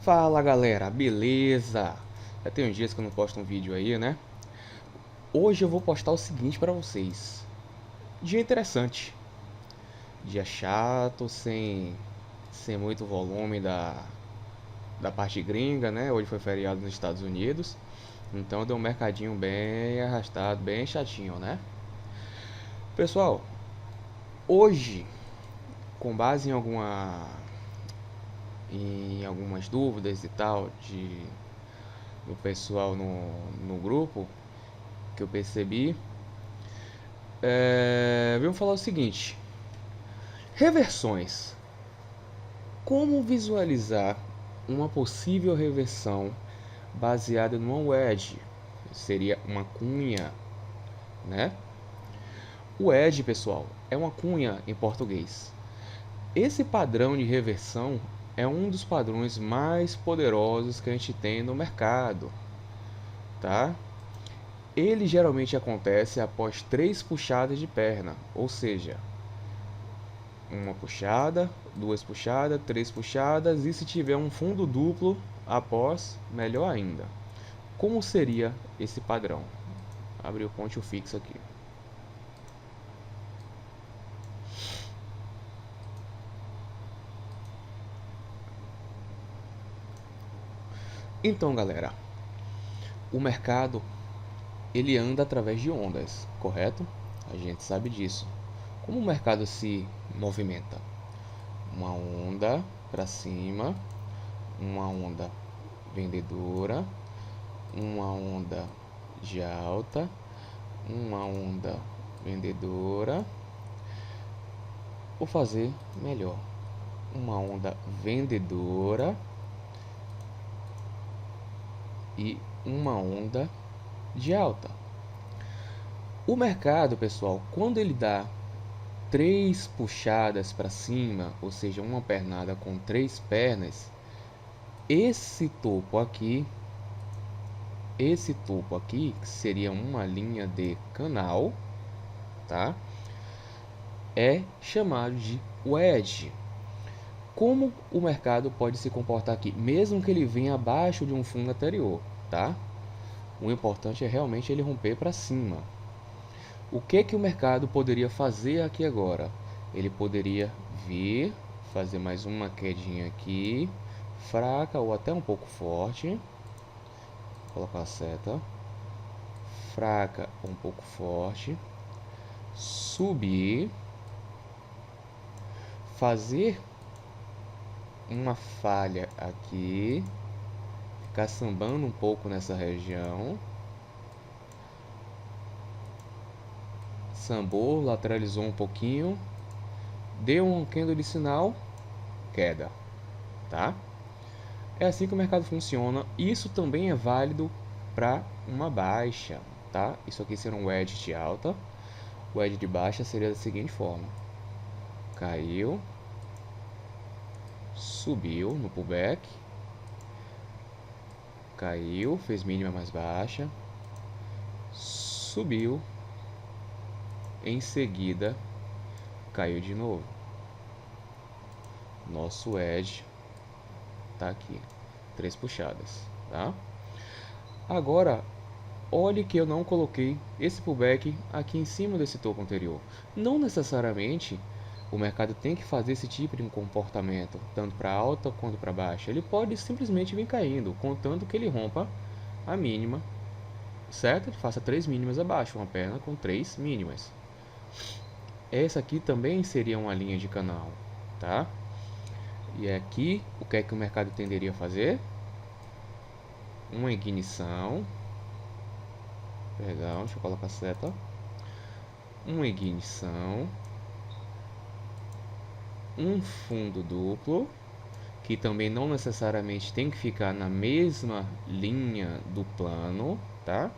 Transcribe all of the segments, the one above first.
Fala galera, beleza? Já tem uns dias que eu não posto um vídeo aí, né? Hoje eu vou postar o seguinte pra vocês. Dia interessante. Dia chato, sem muito volume da parte gringa, né? Hoje foi feriado nos Estados Unidos. Então deu um mercadinho bem arrastado, bem chatinho, né? Pessoal, hoje, com base em algumas dúvidas e tal do pessoal no grupo, que eu percebi, vamos falar o seguinte: reversões. Como visualizar uma possível reversão baseada numa wedge? Seria uma cunha, né? O wedge, pessoal, é uma cunha em português. Esse padrão de reversão é um dos padrões mais poderosos que a gente tem no mercado, tá? Ele geralmente acontece após 3 puxadas de perna, ou seja, uma puxada, 2 puxadas, 3 puxadas, e se tiver um fundo duplo após, melhor ainda. Como seria esse padrão? Abrir o ponto fixo aqui. Então, galera, o mercado ele anda através de ondas, correto? A gente sabe disso. Como o mercado se movimenta? Uma onda para cima, uma onda vendedora, uma onda de alta, uma onda vendedora. Vou fazer melhor. Uma onda vendedora e uma onda de alta. O mercado, pessoal, quando ele dá 3 puxadas para cima, ou seja, uma pernada com 3 pernas, esse topo aqui, que seria uma linha de canal, tá? É chamado de wedge. Como o mercado pode se comportar aqui, mesmo que ele venha abaixo de um fundo anterior, tá? O importante é realmente ele romper para cima. O que o mercado poderia fazer aqui agora? Ele poderia vir, fazer mais uma quedinha aqui, fraca ou até um pouco forte. Vou colocar a seta. Fraca ou um pouco forte. Subir. Fazer uma falha aqui. Ficar sambando um pouco nessa região. Sambou, lateralizou um pouquinho. Deu um candle de sinal. Queda. Tá? É assim que o mercado funciona. Isso também é válido para uma baixa, tá? Isso aqui será um wedge de alta. O wedge de baixa seria da seguinte forma: caiu, subiu no pullback, caiu, fez mínima mais baixa, subiu, em seguida caiu de novo. Nosso wedge tá aqui, 3 puxadas, tá? Agora, olhe que eu não coloquei esse pullback aqui em cima desse topo anterior. Não necessariamente o mercado tem que fazer esse tipo de comportamento, tanto para alta quanto para baixa. Ele pode simplesmente vir caindo, contanto que ele rompa a mínima, certo? Ele faça 3 mínimas abaixo, uma perna com 3 mínimas. Essa aqui também seria uma linha de canal, tá? E aqui, o que é que o mercado tenderia a fazer? Uma ignição. Perdão, deixa eu colocar a seta. Uma ignição. Um fundo duplo, que também não necessariamente tem que ficar na mesma linha do plano, tá?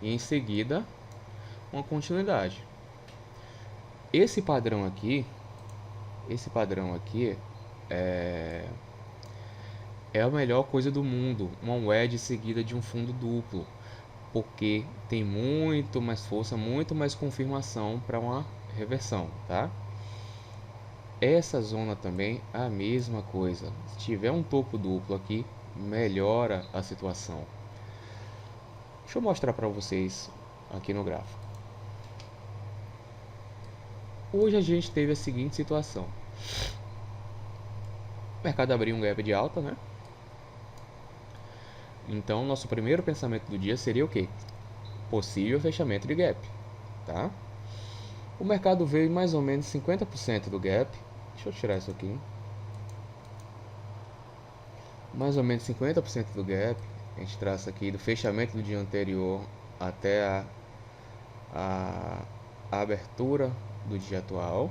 E em seguida, uma continuidade. Esse padrão aqui é a melhor coisa do mundo, uma wedge seguida de um fundo duplo, porque tem muito mais força, muito mais confirmação para uma reversão, tá? Essa zona também a mesma coisa. Se tiver um topo duplo aqui, melhora a situação. Deixa eu mostrar para vocês aqui no gráfico. Hoje a gente teve a seguinte situação. O mercado abriu um gap de alta, né? Então, nosso primeiro pensamento do dia seria o quê? Possível fechamento de gap, tá? O mercado veio mais ou menos 50% do gap. Deixa eu tirar isso aqui. Mais ou menos 50% do gap. A gente traça aqui do fechamento do dia anterior até a abertura do dia atual.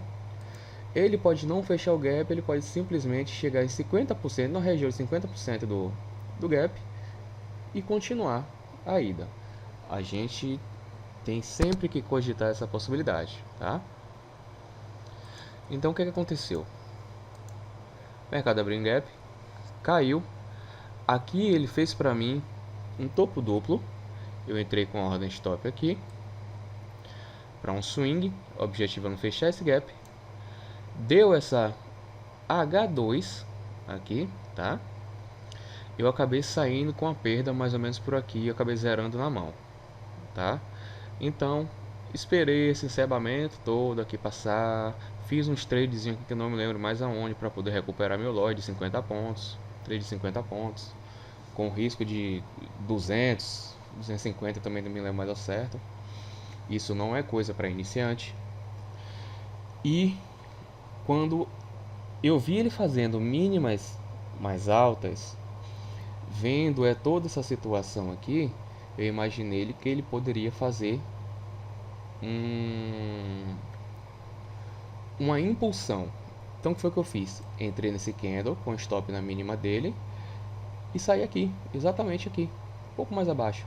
Ele pode não fechar o gap, ele pode simplesmente chegar em 50%, na região de 50% do gap e continuar a ida. A gente tem sempre que cogitar essa possibilidade, tá? Então o que aconteceu? O mercado abriu em gap, caiu. Aqui ele fez para mim um topo duplo. Eu entrei com a ordem stop aqui para um swing, objetivo é não fechar esse gap. Deu essa H2 aqui, tá? Eu acabei saindo com a perda mais ou menos por aqui, eu acabei zerando na mão, tá? Então, esperei esse encerramento todo aqui passar, fiz uns tradezinhos que eu não me lembro mais aonde para poder recuperar meu lote de 50 pontos, trade de 50 pontos, com risco de 200, 250 também não me lembro mais ao certo. Isso não é coisa para iniciante. E quando eu vi ele fazendo mínimas mais altas, vendo toda essa situação aqui, eu imaginei que ele poderia fazer uma impulsão. Então o que foi que eu fiz? Entrei nesse candle com stop na mínima dele e saí aqui, exatamente aqui, um pouco mais abaixo.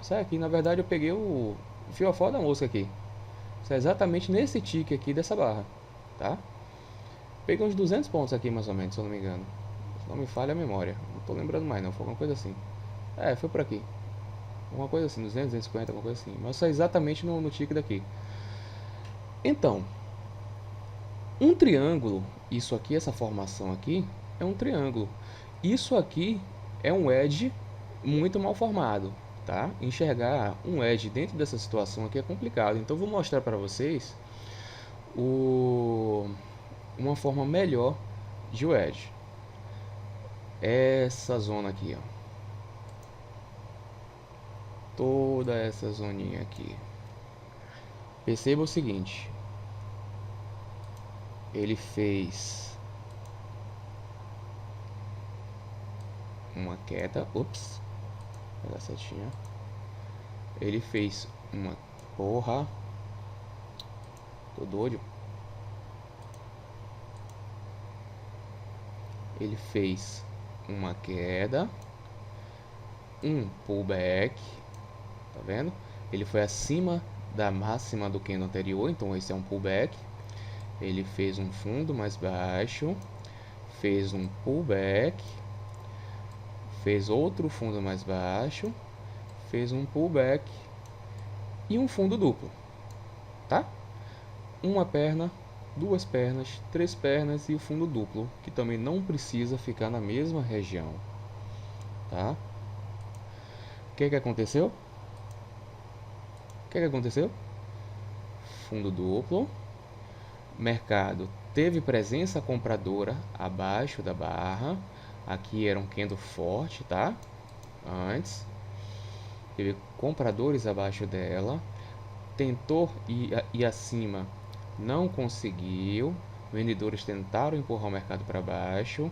Sai aqui, na verdade eu peguei o fio a fora da mosca aqui. Isso é exatamente nesse tique aqui dessa barra, tá? Peguei uns 200 pontos aqui mais ou menos, se eu não me engano. Se não me falha a memória, não tô lembrando mais não, foi alguma coisa assim. Foi por aqui. Uma coisa assim, 200, 250, alguma coisa assim. Mas sai exatamente no tique daqui. Então, um triângulo, isso aqui, essa formação aqui, é um triângulo. Isso aqui é um edge muito mal formado, tá? Enxergar um edge dentro dessa situação aqui é complicado. Então, eu vou mostrar para vocês uma forma melhor de edge. Essa zona aqui, ó. Toda essa zoninha aqui. Perceba o seguinte. Ele fez uma queda. Ups. Vai dar setinha. Ele fez uma... Porra. Tô doido. Ele fez uma queda. Um pullback. Tá vendo? Ele foi acima da máxima do candle anterior. Então esse é um pullback. Ele fez um fundo mais baixo. Fez um pullback. Fez outro fundo mais baixo. Fez um pullback. E um fundo duplo. Tá? Uma perna, duas pernas, três pernas e o fundo duplo, que também não precisa ficar na mesma região, tá? O que aconteceu? O que aconteceu? Fundo duplo, mercado teve presença compradora abaixo da barra, aqui era um candle forte, tá? Antes, teve compradores abaixo dela, tentou ir acima, não conseguiu. Vendedores tentaram empurrar o mercado para baixo,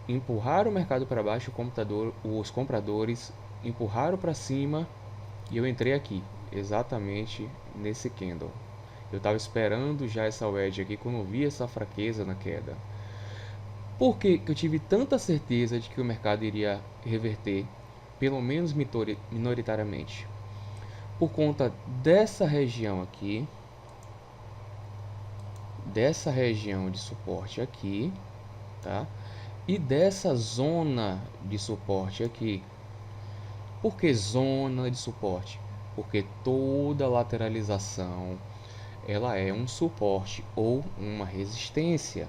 empurraram o mercado para baixo, os compradores empurraram para cima e eu entrei aqui, exatamente nesse candle. Eu estava esperando já essa wedge aqui quando eu vi essa fraqueza na queda. Por que eu tive tanta certeza de que o mercado iria reverter, pelo menos minoritariamente? Por conta dessa região aqui, dessa região de suporte aqui, tá? E dessa zona de suporte aqui. Por que zona de suporte? Porque toda lateralização ela é um suporte ou uma resistência.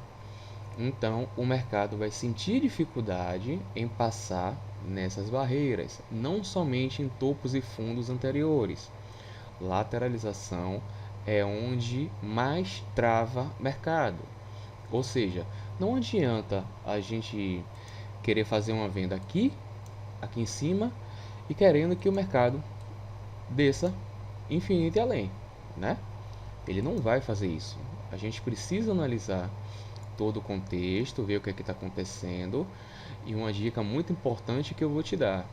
Então, o mercado vai sentir dificuldade em passar nessas barreiras, não somente em topos e fundos anteriores. Lateralização é onde mais trava mercado. Ou seja, não adianta a gente querer fazer uma venda aqui em cima, e querendo que o mercado desça infinito e além, né? Ele não vai fazer isso. A gente precisa analisar todo o contexto, ver o que está acontecendo. E uma dica muito importante que eu vou te dar: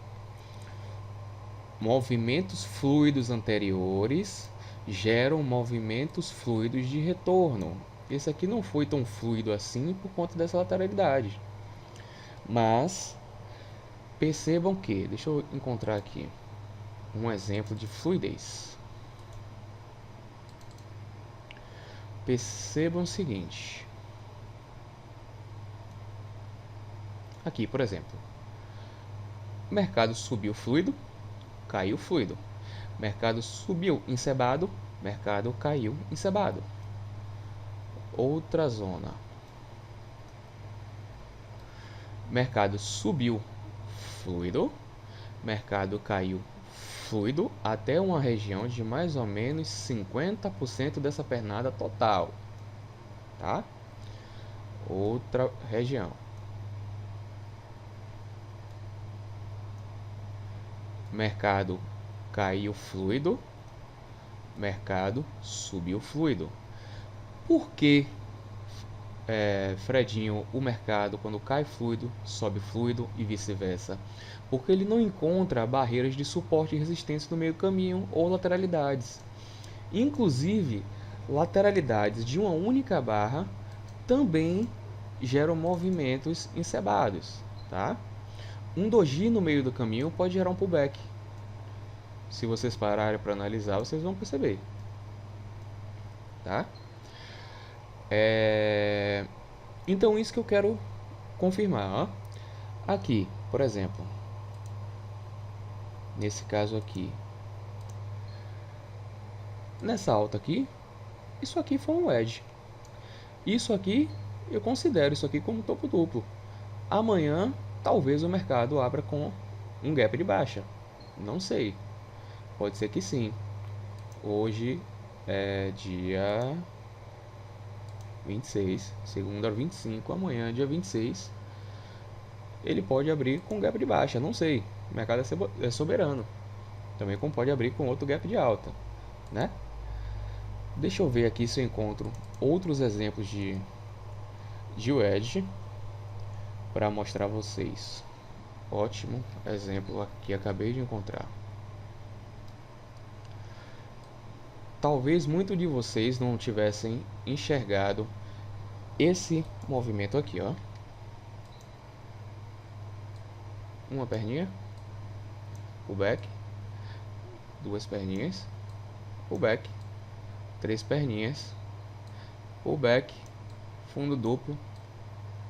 movimentos fluidos anteriores geram movimentos fluidos de retorno. Esse aqui não foi tão fluido assim por conta dessa lateralidade. Mas percebam que, deixa eu encontrar aqui um exemplo de fluidez. Percebam o seguinte. Aqui, por exemplo, o mercado subiu fluido, caiu fluido. Mercado subiu encebado, mercado caiu encebado. Outra zona. Mercado subiu fluido, mercado caiu fluido até uma região de mais ou menos 50% dessa pernada total, tá? Outra região. Mercado caiu fluido, mercado subiu fluido. Por que, Fredinho, o mercado quando cai fluido, sobe fluido e vice-versa? Porque ele não encontra barreiras de suporte e resistência no meio do caminho ou lateralidades. Inclusive, lateralidades de uma única barra também geram movimentos encebados, tá? Um doji no meio do caminho pode gerar um pullback. Se vocês pararem para analisar, vocês vão perceber, tá? Então, isso que eu quero confirmar. Ó. Aqui, por exemplo, nesse caso aqui, nessa alta aqui, isso aqui foi um wedge. Isso aqui, eu considero isso aqui como topo duplo. Amanhã, talvez o mercado abra com um gap de baixa. Não sei. Pode ser que sim. Hoje é dia 26, segunda 25, amanhã dia 26. Ele pode abrir com gap de baixa, não sei. O mercado é soberano. Também como pode abrir com outro gap de alta, né? Deixa eu ver aqui se eu encontro outros exemplos de wedge para mostrar a vocês. Ótimo exemplo aqui, acabei de encontrar. Talvez muitos de vocês não tivessem enxergado esse movimento aqui, ó. Uma perninha, pullback, duas perninhas, pullback, três perninhas, pullback, fundo duplo,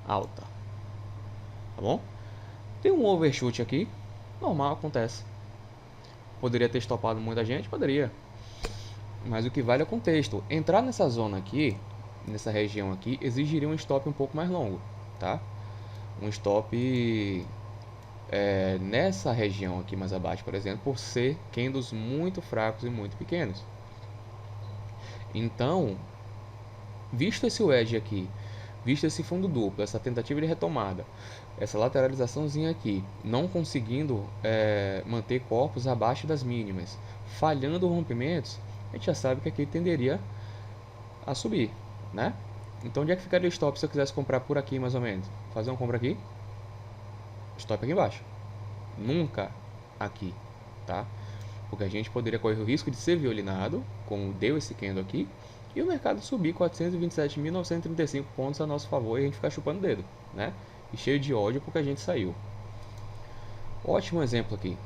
alta. Tá bom? Tem um overshoot aqui, normal, acontece. Poderia ter estopado muita gente? Poderia. Mas o que vale é o contexto. Entrar nessa zona aqui, nessa região aqui, exigiria um stop um pouco mais longo, tá? Um stop nessa região aqui mais abaixo, por exemplo, por ser candles muito fracos e muito pequenos. Então, visto esse wedge aqui, visto esse fundo duplo, essa tentativa de retomada, essa lateralizaçãozinha aqui, não conseguindo manter corpos abaixo das mínimas, falhando rompimentos, a gente já sabe que aqui tenderia a subir, né? Então, onde é que ficaria o stop se eu quisesse comprar por aqui, mais ou menos? Fazer uma compra aqui, stop aqui embaixo. Nunca aqui, tá? Porque a gente poderia correr o risco de ser violinado, como deu esse candle aqui, e o mercado subir 427.935 pontos a nosso favor e a gente ficar chupando o dedo, né? E cheio de ódio porque a gente saiu. Ótimo exemplo aqui,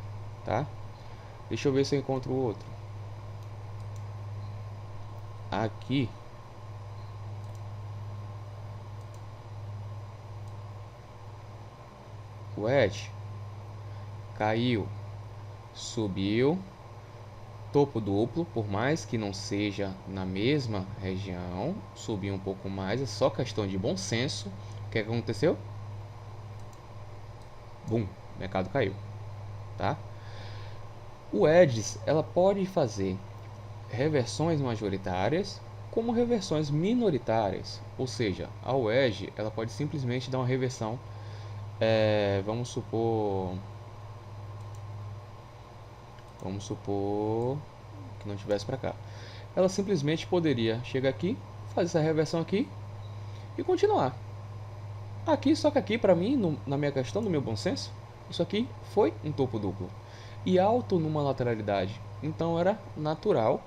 tá? Deixa eu ver se eu encontro outro. Aqui. O wedge caiu, subiu, Topo duplo, por mais que não seja na mesma região, subir um pouco mais, é só questão de bom senso. O que aconteceu? Bum, o mercado caiu, tá? O Edges, ela pode fazer reversões majoritárias como reversões minoritárias, ou seja, a wedge ela pode simplesmente dar uma reversão, vamos supor que não tivesse para cá, ela simplesmente poderia chegar aqui, fazer essa reversão aqui e continuar aqui, só que aqui para mim, na minha questão, no meu bom senso, isso aqui foi um topo duplo e alto numa lateralidade, então era natural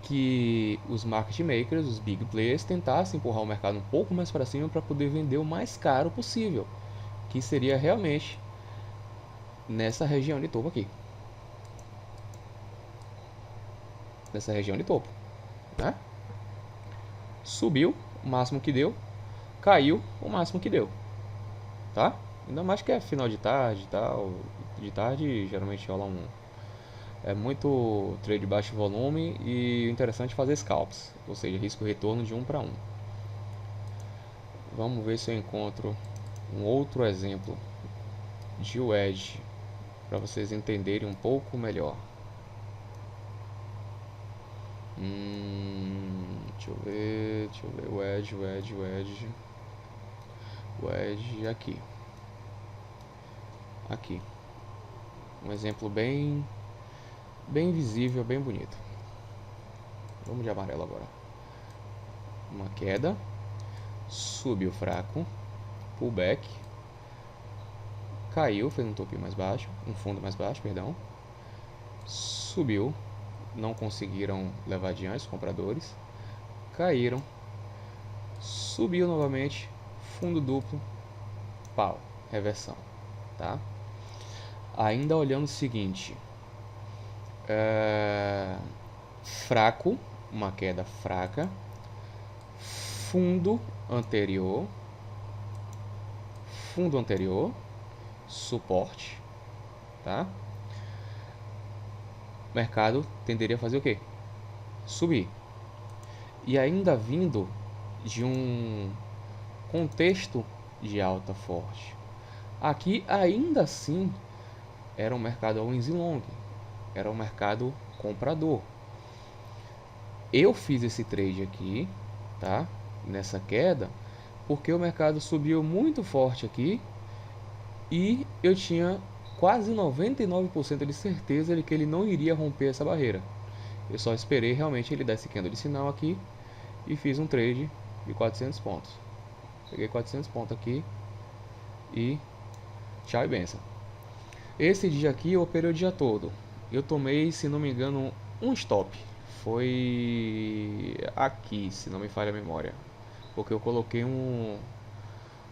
que os market makers, os big players, tentassem empurrar o mercado um pouco mais para cima para poder vender o mais caro possível, que seria realmente nessa região de topo aqui, nessa região de topo, né? Subiu o máximo que deu, caiu o máximo que deu, tá? Ainda mais que é final de tarde e tal, de tarde geralmente rola é muito trade de baixo volume e o interessante é fazer scalps, ou seja, risco retorno de 1 para 1. Vamos ver se eu encontro um outro exemplo de wedge para vocês entenderem um pouco melhor. Deixa eu ver, wedge aqui, um exemplo bem visível, bem bonito. Vamos de amarelo agora. Uma queda, subiu fraco, pullback, caiu, fez um topinho mais baixo, um fundo mais baixo, perdão, subiu, não conseguiram levar adiante os compradores, caíram, subiu novamente, fundo duplo, pau, reversão, tá? Ainda olhando o seguinte, fraco, uma queda fraca, fundo anterior, suporte, tá? O mercado tenderia a fazer o quê? Subir. E ainda vindo de um contexto de alta forte. Aqui ainda assim era um mercado always long, era um mercado comprador. Eu fiz esse trade aqui, tá? Nessa queda, porque o mercado subiu muito forte aqui e eu tinha quase 99% de certeza de que ele não iria romper essa barreira. Eu só esperei realmente ele dar esse candle de sinal aqui e fiz um trade de 400 pontos. Peguei 400 pontos aqui e tchau e benção. Esse dia aqui eu operei o dia todo. Eu tomei, se não me engano, um stop. Foi aqui, se não me falha a memória. Porque eu coloquei o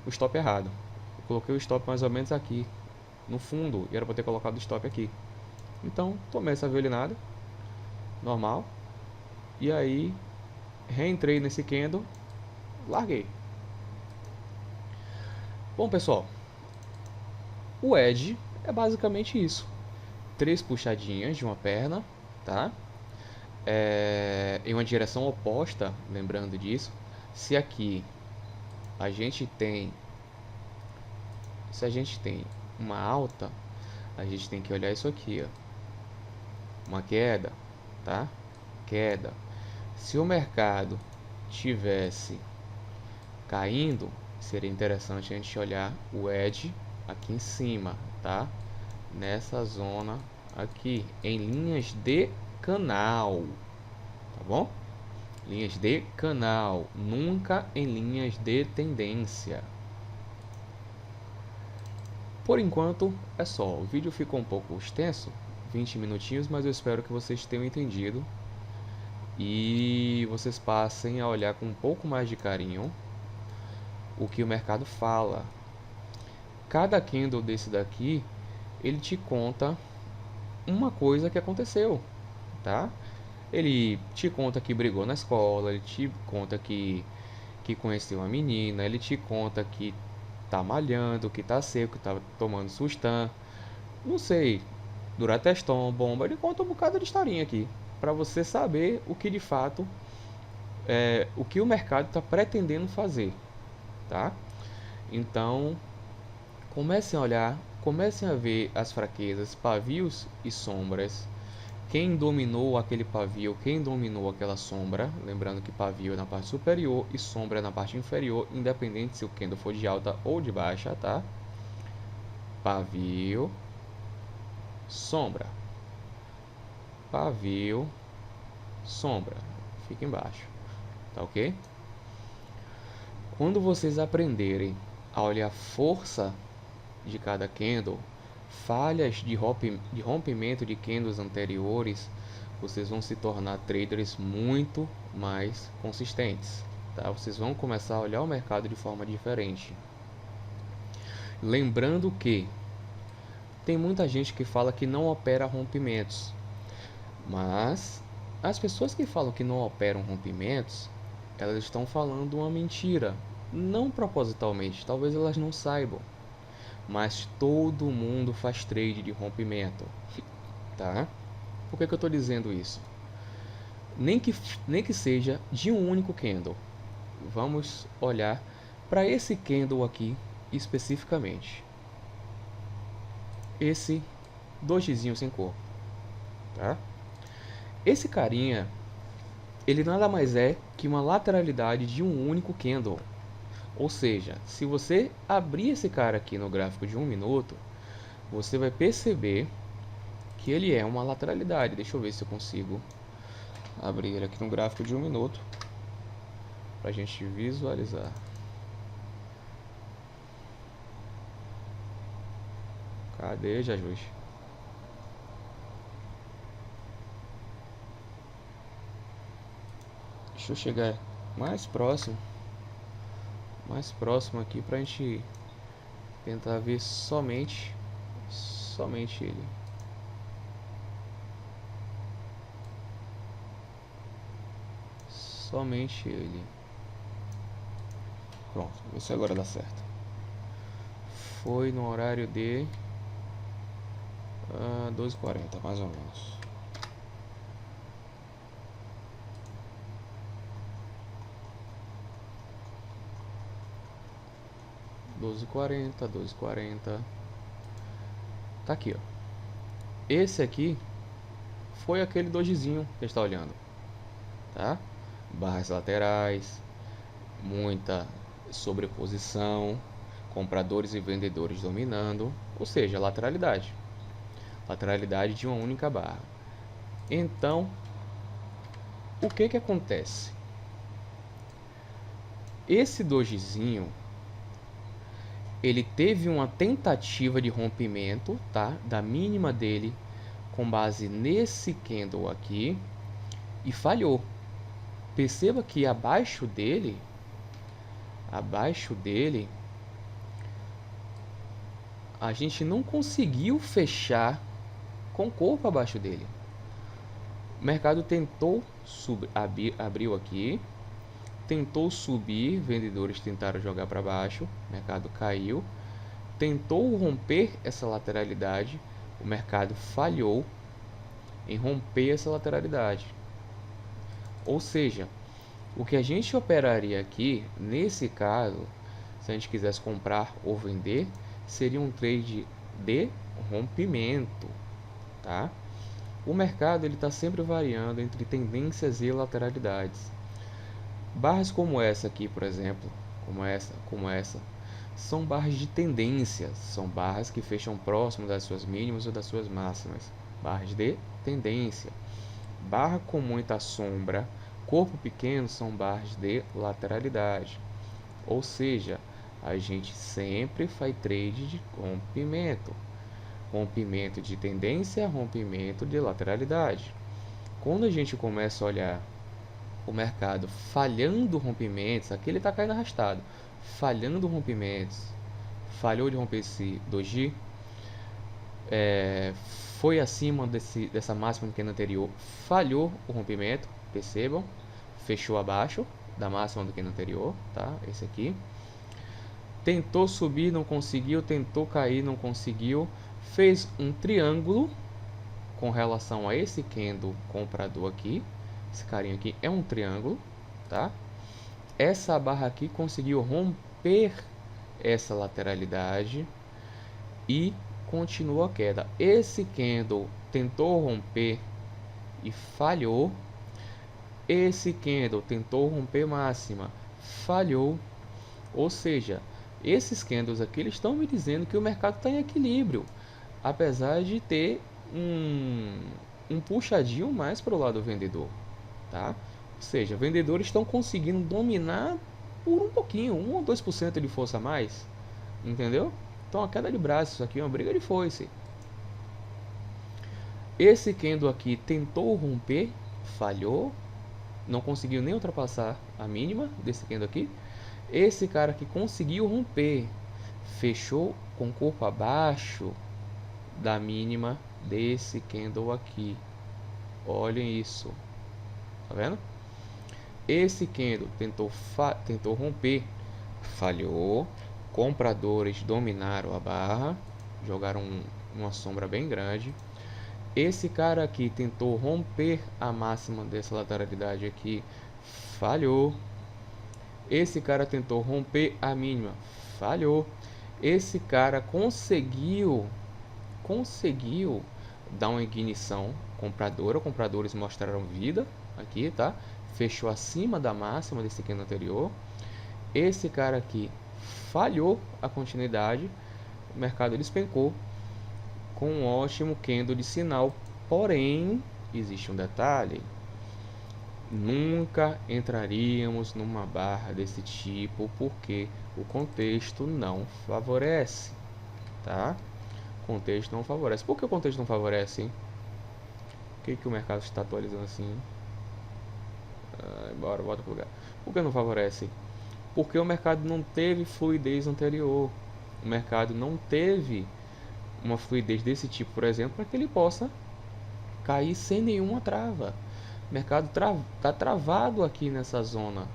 stop errado. Eu coloquei o stop mais ou menos aqui, no fundo, e era para ter colocado o stop aqui. Então, tomei essa violinada, normal. E aí, reentrei nesse candle, larguei. Bom, pessoal, o edge é basicamente isso. 3 puxadinhas de uma perna, tá? Em uma direção oposta, lembrando disso. Se aqui a gente tem uma alta, a gente tem que olhar isso aqui, ó. Uma queda, tá? Queda. Se o mercado tivesse caindo, seria interessante a gente olhar o edge aqui em cima, tá? Nessa zona aqui, em linhas de canal, tá bom? Linhas de canal, nunca em linhas de tendência. Por enquanto é só, o vídeo ficou um pouco extenso, 20 minutinhos, mas eu espero que vocês tenham entendido e vocês passem a olhar com um pouco mais de carinho o que o mercado fala. Cada candle desse daqui, ele te conta uma coisa que aconteceu, tá? Ele te conta que brigou na escola, ele te conta que conheceu uma menina, ele te conta que tá malhando, que tá seco, que tá tomando sustã, não sei, Durateston, bomba, ele conta um bocado de historinha aqui, para você saber o que de fato o que o mercado está pretendendo fazer, tá? Então, comecem a olhar, comecem a ver as fraquezas, pavios e sombras. Quem dominou aquele pavio, quem dominou aquela sombra, lembrando que pavio é na parte superior e sombra é na parte inferior, independente se o candle for de alta ou de baixa, tá? Pavio, sombra, pavio, sombra, fica embaixo, tá ok? Quando vocês aprenderem a olhar a força de cada candle, falhas de rompimento de candles anteriores, vocês vão se tornar traders muito mais consistentes, tá? Vocês vão começar a olhar o mercado de forma diferente. Lembrando que tem muita gente que fala que não opera rompimentos, mas as pessoas que falam que não operam rompimentos, elas estão falando uma mentira, não propositalmente, talvez elas não saibam, mas todo mundo faz trade de rompimento, tá? Por que eu estou dizendo isso? Nem que seja de um único candle. Vamos olhar para esse candle aqui especificamente. Esse dojizinho sem cor, tá? Esse carinha, ele nada mais é que uma lateralidade de um único candle. Ou seja, se você abrir esse cara aqui no gráfico de 1 minuto, você vai perceber que ele é uma lateralidade. Deixa eu ver se eu consigo abrir ele aqui no gráfico de 1 minuto para a gente visualizar. Cadê, Jesus? Deixa eu chegar mais próximo aqui pra gente tentar ver somente ele. Somente ele. Pronto, vê se agora dá certo. Foi no horário de 12h40, mais ou menos. Doze h 40 tá aqui, ó. Esse aqui foi aquele dojizinho que a gente tá olhando, tá? Barras laterais, muita sobreposição, compradores e vendedores dominando, ou seja, lateralidade de uma única barra. Então, o que acontece? Esse dojizinho, ele teve uma tentativa de rompimento, tá? Da mínima dele com base nesse candle aqui e falhou. Perceba que abaixo dele, a gente não conseguiu fechar com o corpo abaixo dele. O mercado tentou abriu aqui, tentou subir, vendedores tentaram jogar para baixo, o mercado caiu, tentou romper essa lateralidade, o mercado falhou em romper essa lateralidade. Ou seja, o que a gente operaria aqui, nesse caso, se a gente quisesse comprar ou vender, seria um trade de rompimento, tá? O mercado ele está sempre variando entre tendências e lateralidades. Barras como essa aqui, por exemplo, como essa, são barras de tendência, são barras que fecham próximo das suas mínimas ou das suas máximas, barras de tendência. Barra com muita sombra, corpo pequeno são barras de lateralidade. Ou seja, a gente sempre faz trade de rompimento. Rompimento de tendência, rompimento de lateralidade. Quando a gente começa a olhar o mercado falhando rompimentos, aqui ele está caindo arrastado, falhando rompimentos, falhou de romper esse doji, foi acima dessa máxima do candle anterior, falhou o rompimento, percebam, fechou abaixo da máxima do candle anterior, tá? Esse aqui. Tentou subir, não conseguiu, tentou cair, não conseguiu, fez um triângulo, com relação a esse candle comprador aqui. Esse carinha aqui é um triângulo, tá? Essa barra aqui conseguiu romper essa lateralidade e continua a queda. Esse candle tentou romper e falhou. Esse candle tentou romper máxima, falhou. Ou seja, esses candles aqui eles estão me dizendo que o mercado está em equilíbrio, apesar de ter um puxadinho mais para o lado vendedor, tá? Ou seja, vendedores estão conseguindo dominar por um pouquinho, 1 ou 2% de força a mais, entendeu? Então a queda de braço, isso aqui é uma briga de foice. Esse candle aqui tentou romper, falhou, não conseguiu nem ultrapassar a mínima desse candle aqui. Esse cara aqui conseguiu romper, fechou com o corpo abaixo da mínima desse candle aqui. Olhem isso, tá vendo? Esse candle tentou romper, falhou. Compradores dominaram a barra, jogaram uma sombra bem grande. Esse cara aqui tentou romper a máxima dessa lateralidade aqui, falhou. Esse cara tentou romper a mínima, falhou. Esse cara conseguiu dar uma ignição compradora. Compradores mostraram vida aqui, tá? Fechou acima da máxima desse candle anterior. Esse cara aqui falhou a continuidade, o mercado despencou com um ótimo candle de sinal. Porém, existe um detalhe: nunca entraríamos numa barra desse tipo porque o contexto não favorece, tá? O contexto não favorece. Por que o contexto não favorece, hein? Por que o mercado está atualizando assim? Bora, volta pro lugar. Por que não favorece? Porque o mercado não teve fluidez anterior. O mercado não teve uma fluidez desse tipo, por exemplo, para que ele possa cair sem nenhuma trava. O mercado está travado aqui nessa zona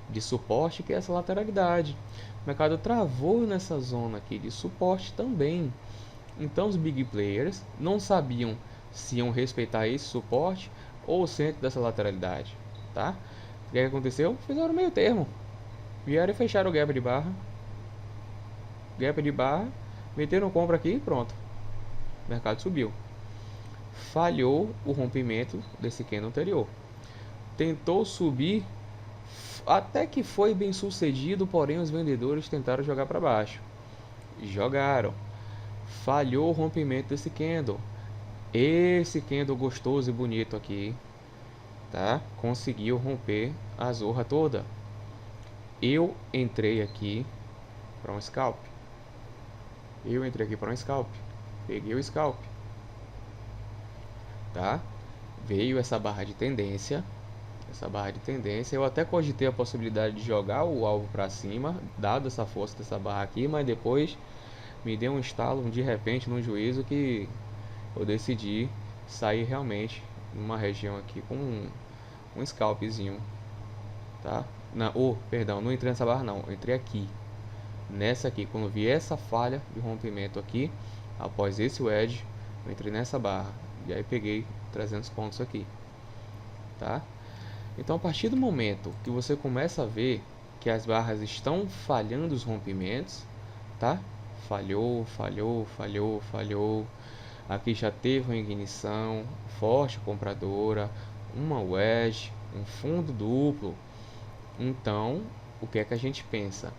de suporte, que é essa lateralidade. O mercado travou nessa zona aqui de suporte também. Então os big players não sabiam se iam respeitar esse suporte ou o centro dessa lateralidade, tá? O que aconteceu? Fizeram meio termo. Vieram e fecharam o gap de barra. Gap de barra, meteram compra aqui e pronto. O mercado subiu. Falhou o rompimento desse candle anterior. Tentou subir, até que foi bem sucedido, porém os vendedores tentaram jogar para baixo. Jogaram. Falhou o rompimento desse candle. Esse candle gostoso e bonito aqui, tá? Conseguiu romper a zorra toda. Eu entrei aqui para um scalp. Peguei o scalp, tá? Veio essa barra de tendência. Eu até cogitei a possibilidade de jogar o alvo para cima, dado essa força dessa barra aqui, mas depois me deu um estalo de repente no juízo que eu decidi sair realmente numa região aqui com um scalpzinho, tá? Perdão, não entrei nessa barra não, eu entrei aqui. Nessa aqui, quando vi essa falha de rompimento aqui, após esse wedge, eu entrei nessa barra e aí peguei 300 pontos aqui, tá? Então, a partir do momento que você começa a ver que as barras estão falhando os rompimentos, tá? Falhou. Aqui já teve uma ignição forte compradora, uma wedge, um fundo duplo. Então, o que é que a gente pensa?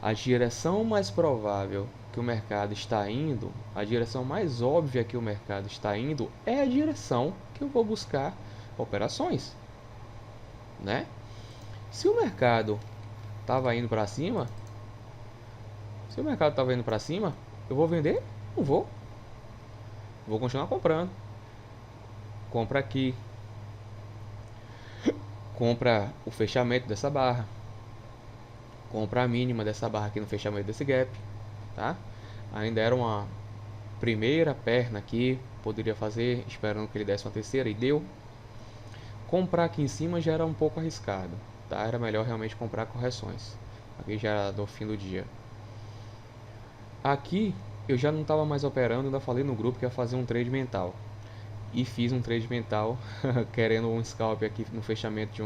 A direção mais provável que o mercado está indo, a direção mais óbvia que o mercado está indo é a direção que eu vou buscar operações, né? Se o mercado estava indo para cima, eu vou vender? Não vou. Vou continuar comprando. Compra aqui. Compra o fechamento dessa barra. Compra a mínima dessa barra aqui no fechamento desse gap, tá? Ainda era uma primeira perna aqui, poderia fazer, esperando que ele desse uma terceira e deu. Comprar aqui em cima já era um pouco arriscado, tá? Era melhor realmente comprar correções. Aqui já era do fim do dia. Aqui eu já não estava mais operando, ainda falei no grupo que ia fazer um trade mental. e fiz um trade mental querendo um scalp aqui no fechamento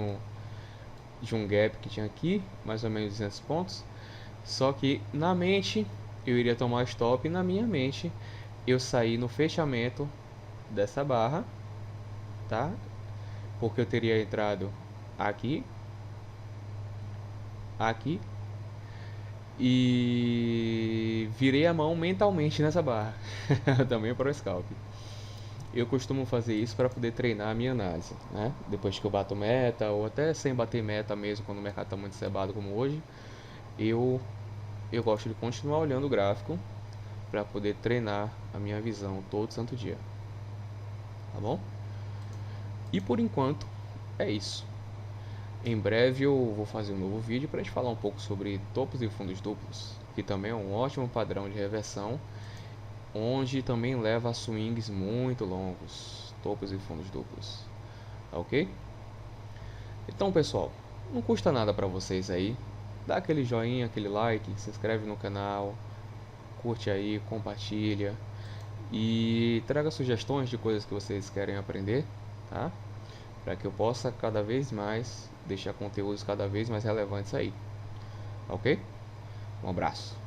de um gap que tinha aqui, mais ou menos 200 pontos. Só que na mente eu iria tomar stop, e na minha mente eu saí no fechamento dessa barra, tá? Porque eu teria entrado aqui, aqui, e virei a mão mentalmente nessa barra, também para o scalp. Eu costumo fazer isso para poder treinar a minha análise, né? Depois que eu bato meta, ou até sem bater meta mesmo, quando o mercado está muito cebado como hoje, eu, eu gosto de continuar olhando o gráfico para poder treinar a minha visão todo santo dia, tá bom? E por enquanto é isso. Em breve eu vou fazer um novo vídeo para a gente falar um pouco sobre topos e fundos duplos, que também é um ótimo padrão de reversão, onde também leva a swings muito longos, topos e fundos duplos, tá ok? Então pessoal, não custa nada para vocês aí, dá aquele joinha, aquele like, se inscreve no canal, curte aí, compartilha e traga sugestões de coisas que vocês querem aprender, tá? Para que eu possa cada vez mais deixar conteúdos cada vez mais relevantes aí, ok? Um abraço.